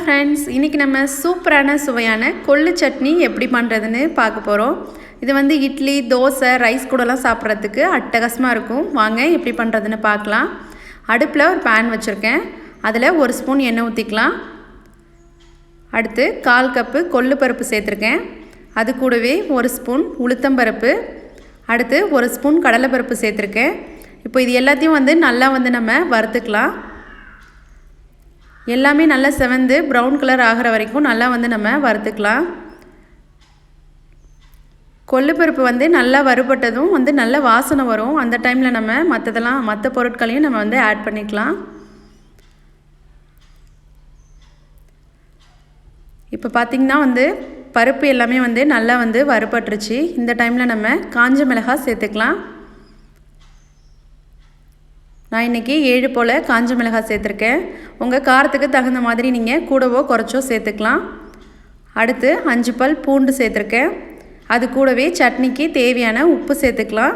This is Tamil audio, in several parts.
ஃப்ரெண்ட்ஸ், இன்றைக்கி நம்ம சூப்பரான சுவையான கொள்ளு சட்னி எப்படி பண்ணுறதுன்னு பார்க்க போகிறோம். இது வந்து இட்லி, தோசை, ரைஸ் கூடலாம் சாப்பிட்றதுக்கு அட்டகாசமாக இருக்கும். வாங்க எப்படி பண்ணுறதுன்னு பார்க்கலாம். அடுப்பில் ஒரு பேன் வச்சுருக்கேன். அதில் 1 ஸ்பூன் எண்ணெய் ஊற்றிக்கலாம். அடுத்து 1/4 கப்பு கொள்ளு பருப்பு சேர்த்துருக்கேன். அது கூடவே 1 ஸ்பூன் உளுத்தம்பருப்பு, அடுத்து 1 ஸ்பூன் கடலைப்பருப்பு சேர்த்துருக்கேன். இப்போ இது எல்லாத்தையும் வந்து நல்லா நம்ம வறுத்துக்கலாம். எல்லாமே நல்லா செவந்து ப்ரௌன் கலர் ஆகிற வரைக்கும் நல்லா நம்ம வறுத்துக்கலாம். கொள்ளு பருப்பு வந்து நல்லா வறுபட்டதும் நல்ல வாசனை வரும். அந்த டைமில் நம்ம மற்ற பொருட்களையும் நம்ம ஆட் பண்ணிக்கலாம். இப்போ பார்த்திங்கன்னா பருப்பு எல்லாமே நல்லா வறுபட்டுருச்சு. இந்த டைமில் நம்ம காஞ்ச மிளகாய் சேர்த்துக்கலாம். நான் இன்றைக்கி 7 போல் காஞ்ச மிளகாய் சேர்த்துருக்கேன். உங்கள் காரத்துக்கு தகுந்த மாதிரி நீங்கள் கூடவோ குறைச்சோ சேர்த்துக்கலாம். அடுத்து 5 பல் பூண்டு சேர்த்துருக்கேன். அது கூடவே சட்னிக்கு தேவையான உப்பு சேர்த்துக்கலாம்.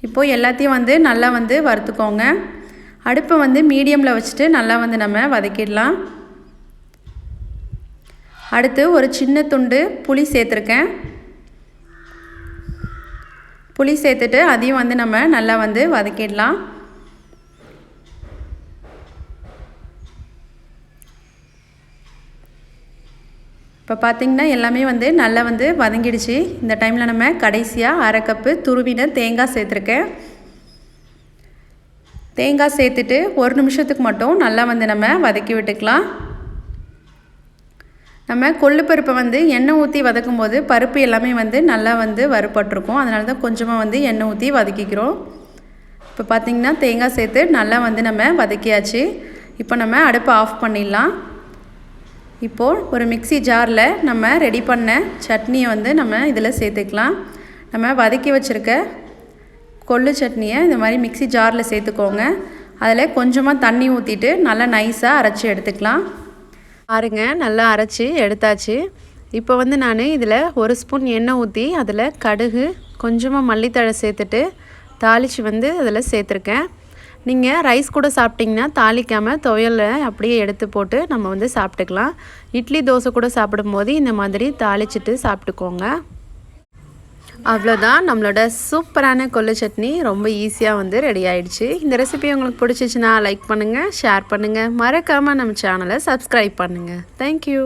இப்போது எல்லாத்தையும் நல்லா வறுத்துக்கோங்க. அடுப்பை மீடியமில் வச்சுட்டு நல்லா நம்ம வதக்கிடலாம். அடுத்து ஒரு சின்ன துண்டு புளி சேர்த்துருக்கேன். புளி சேர்த்துட்டு அதையும் நம்ம நல்லா வதக்கிடலாம். இப்போ பார்த்திங்கன்னா எல்லாமே நல்லா வதங்கிடுச்சு. இந்த டைமில் நம்ம கடைசியாக 1/2 கப்பு துருவின தேங்காய் சேர்த்துருக்கேன். தேங்காய் சேர்த்துட்டு 1 நிமிஷத்துக்கு மட்டும் நல்லா நம்ம வதக்கி விட்டுக்கலாம். நம்ம கொள்ளு பருப்பை எண்ணெய் ஊற்றி வதக்கும் போது பருப்பு எல்லாமே நல்லா வறுபட்டிருக்கும். அதனால தான் கொஞ்சமாக எண்ணெய் ஊற்றி வதக்கிக்கிறோம். இப்போ பார்த்திங்கன்னா தேங்காய் சேர்த்து நல்லா நம்ம வதக்கியாச்சு. இப்போ நம்ம அடுப்பை ஆஃப் பண்ணிடலாம். இப்போது ஒரு மிக்ஸி ஜாரில் நம்ம ரெடி பண்ண சட்னியை நம்ம இதில் சேர்த்துக்கலாம். நம்ம வதக்கி வச்சுருக்க கொள்ளு சட்னியை இந்த மாதிரி மிக்ஸி ஜாரில் சேர்த்துக்கோங்க. அதில் கொஞ்சமாக தண்ணி ஊற்றிட்டு நல்லா நைஸாக அரைச்சி எடுத்துக்கலாம். பாருங்க, நல்லா அரைச்சி எடுத்தாச்சு. இப்போ நான் இதில் 1 ஸ்பூன் எண்ணெய் ஊற்றி அதில் கடுகு, கொஞ்சமாக மல்லித்தழை சேர்த்துட்டு தாளித்து அதில் சேர்த்துருக்கேன். நீங்கள் ரைஸ் கூட சாப்பிட்டிங்கன்னா தாளிக்காமல் துவையலை அப்படியே எடுத்து போட்டு நம்ம சாப்பிட்டுக்கலாம். இட்லி, தோசை கூட சாப்பிடும்போது இந்த மாதிரி தாளிச்சிட்டு சாப்பிட்டுக்கோங்க. அவ்வளோதான், நம்மளோட சூப்பரான கொள்ளு சட்னி ரொம்ப ஈஸியாக ரெடி ஆகிடுச்சு. இந்த ரெசிபி உங்களுக்கு பிடிச்சிச்சின்னா லைக் பண்ணுங்கள், ஷேர் பண்ணுங்கள், மறக்காமல் நம்ம சேனலை சப்ஸ்கிரைப் பண்ணுங்கள். தேங்க்யூ.